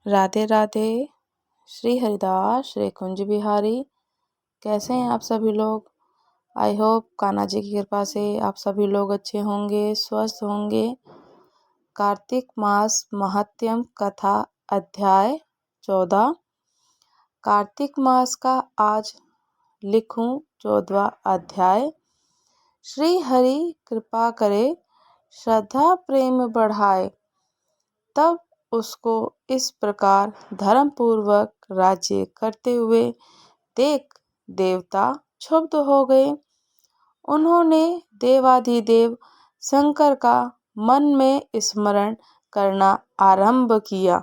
राधे राधे। श्री हरिदास श्री कुंज बिहारी। कैसे हैं आप सभी लोग? आई होप कान्हा जी की कृपा से आप सभी लोग अच्छे होंगे, स्वस्थ होंगे। कार्तिक मास महात्म्य कथा अध्याय 14। कार्तिक मास का आज लिखूं 14वां अध्याय। श्री हरि कृपा करे, श्रद्धा प्रेम बढ़ाए, तब उसको इस प्रकार धर्म पूर्वक राज्य करते हुए देख देवता क्षुब्ध हो गए। उन्होंने देवाधिदेव शंकर का मन में स्मरण करना आरंभ किया।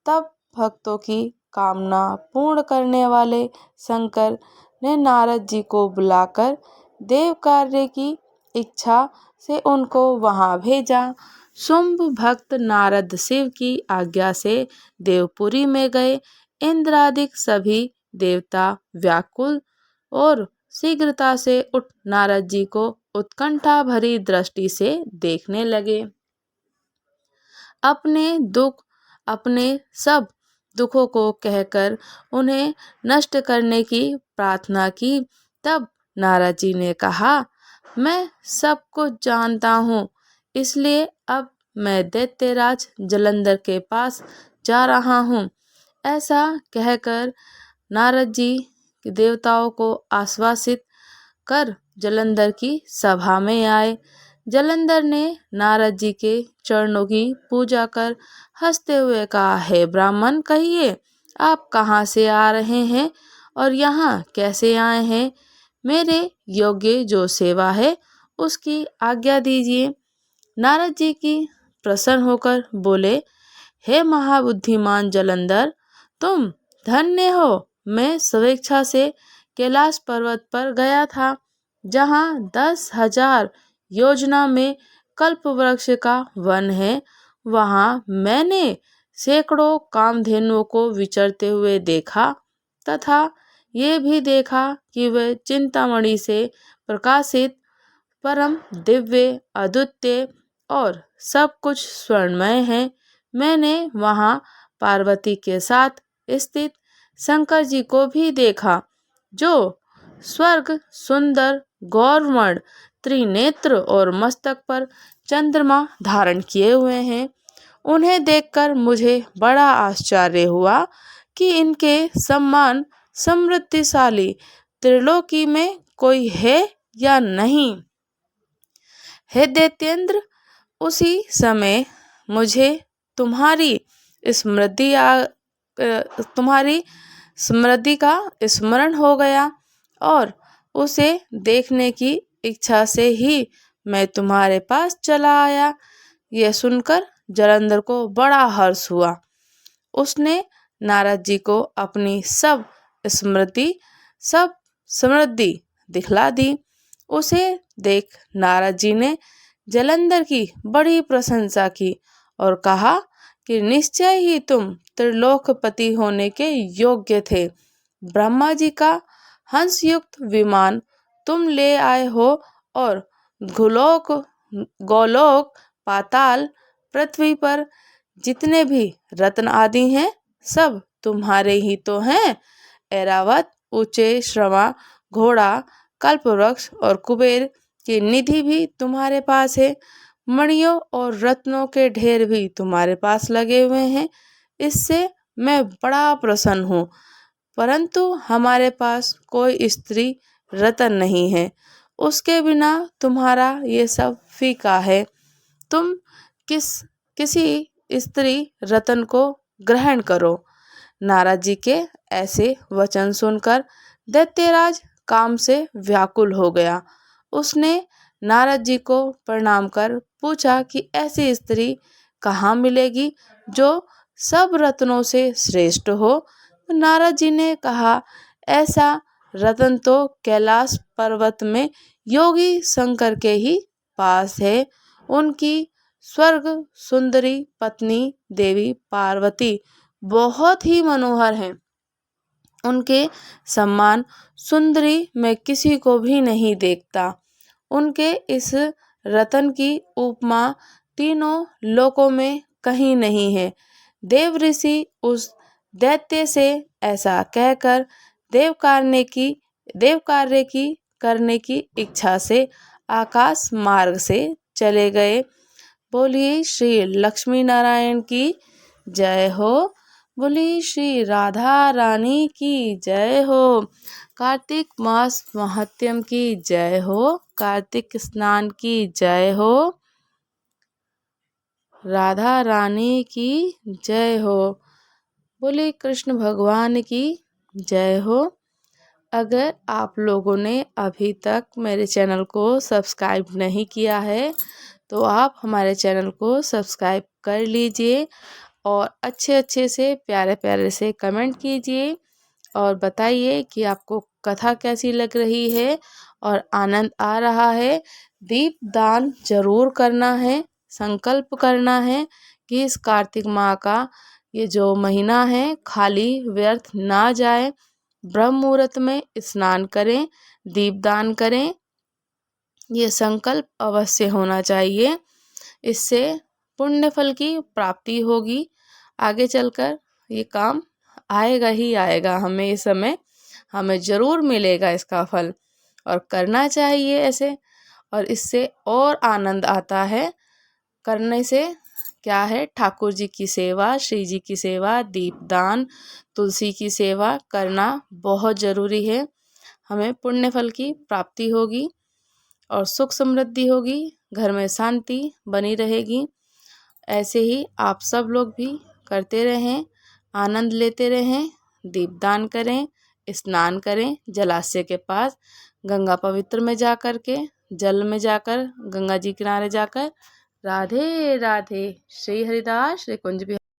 तब भक्तों की कामना पूर्ण करने वाले शंकर ने नारद जी को बुलाकर देव कार्य की इच्छा से उनको वहां भेजा। शुंभ भक्त नारद शिव की आज्ञा से देवपुरी में गए। इंद्रादिक सभी देवता व्याकुल और शीघ्रता से उठ नारद जी को उत्कंठा भरी दृष्टि से देखने लगे। अपने सब दुखों को कहकर उन्हें नष्ट करने की प्रार्थना की। तब नारद जी ने कहा, मैं सब कुछ जानता हूँ, इसलिए अब मैं दैत्यराज जलंधर के पास जा रहा हूँ। ऐसा कहकर नारद जी देवताओं को आश्वासित कर जलंधर की सभा में आए। जलंधर ने नारद जी के चरणों की पूजा कर हंसते हुए कहा, हे ब्राह्मण, कहिए आप कहाँ से आ रहे हैं और यहाँ कैसे आए हैं? मेरे योग्य जो सेवा है उसकी आज्ञा दीजिए। नारद जी की प्रसन्न होकर बोले, हे महाबुद्धिमान जलंधर, तुम धन्य हो। मैं स्वेच्छा से कैलाश पर्वत पर गया था, जहाँ 10,000 योजना में कल्प वृक्ष का वन है। वहाँ मैंने सैकड़ों कामधेनुओं को विचरते हुए देखा तथा ये भी देखा कि वे चिंतामणि से प्रकाशित परम दिव्य अद्वितीय और सब कुछ स्वर्णमय है। मैंने वहाँ पार्वती के साथ स्थित शंकर जी को भी देखा, जो स्वर्ग सुंदर गौरवर्ण त्रिनेत्र और मस्तक पर चंद्रमा धारण किए हुए हैं। उन्हें देखकर मुझे बड़ा आश्चर्य हुआ कि इनके समान समृद्धिशाली त्रिलोकी में कोई है या नहीं। हे दैत्येंद्र, उसी समय मुझे तुम्हारी समृद्धि का स्मरण हो गया और उसे देखने की इच्छा से ही मैं तुम्हारे पास चला आया। यह सुनकर जलंधर को बड़ा हर्ष हुआ। उसने नारद जी को अपनी सब समृद्धि दिखला दी। उसे देख नारद जी ने जलंधर की बड़ी प्रशंसा की और कहा कि निश्चय ही तुम त्रिलोकपति होने के योग्य थे। ब्रह्मा जी का हंसयुक्त विमान तुम ले आए हो और गोलोक, पाताल, पृथ्वी पर जितने भी रत्न आदि हैं, सब तुम्हारे ही तो हैं। ऐरावत, ऊंचे श्रवा, घोड़ा, कल्पवृक्ष और कुबेर की निधि भी तुम्हारे पास है। मणियों और रत्नों के ढेर भी तुम्हारे पास लगे हुए हैं। इससे मैं बड़ा प्रसन्न हूँ, परंतु हमारे पास कोई स्त्री रतन नहीं है। उसके बिना तुम्हारा ये सब फीका है। तुम किसी स्त्री रतन को ग्रहण करो। नारद जी के ऐसे वचन सुनकर दैत्यराज काम से व्याकुल हो गया। उसने नारद जी को प्रणाम कर पूछा कि ऐसी स्त्री कहाँ मिलेगी जो सब रत्नों से श्रेष्ठ हो? नारद जी ने कहा, ऐसा रतन तो कैलाश पर्वत में योगी शंकर के ही पास है। उनकी स्वर्ग सुंदरी पत्नी देवी पार्वती बहुत ही मनोहर हैं। उनके समान सुंदरी मैं किसी को भी नहीं देखता। उनके इस रतन की उपमा तीनों लोकों में कहीं नहीं है। देव ऋषि उस दैत्य से ऐसा कहकर देव कार्य की करने की इच्छा से आकाश मार्ग से चले गए। बोलिए श्री लक्ष्मी नारायण की जय हो। बोलिए श्री राधा रानी की जय हो। कार्तिक मास महात्म्य की जय हो। कार्तिक स्नान की जय हो। राधा रानी की जय हो। बोलिए कृष्ण भगवान की जय हो। अगर आप लोगों ने अभी तक मेरे चैनल को सब्सक्राइब नहीं किया है तो आप हमारे चैनल को सब्सक्राइब कर लीजिए और अच्छे अच्छे से प्यारे प्यारे से कमेंट कीजिए और बताइए कि आपको कथा कैसी लग रही है और आनंद आ रहा है। दीप दान जरूर करना है, संकल्प करना है कि इस कार्तिक माह का ये जो महीना है खाली व्यर्थ ना जाए। ब्रह्म मुहूर्त में स्नान करें, दीपदान करें, ये संकल्प अवश्य होना चाहिए। इससे पुण्य फल की प्राप्ति होगी। आगे चलकर ये काम आएगा ही आएगा, हमें इस समय हमें ज़रूर मिलेगा इसका फल और करना चाहिए ऐसे। और इससे और आनंद आता है करने से। क्या है, ठाकुर जी की सेवा, श्री जी की सेवा, दीपदान, तुलसी की सेवा करना बहुत ज़रूरी है। हमें पुण्य फल की प्राप्ति होगी और सुख समृद्धि होगी, घर में शांति बनी रहेगी। ऐसे ही आप सब लोग भी करते रहें, आनंद लेते रहें, दीपदान करें, स्नान करें जलाशय के पास, गंगा पवित्र में जा कर के, जल में जाकर, गंगा जी किनारे जाकर राधे राधे श्री हरिदास श्री कुंज बिहारी।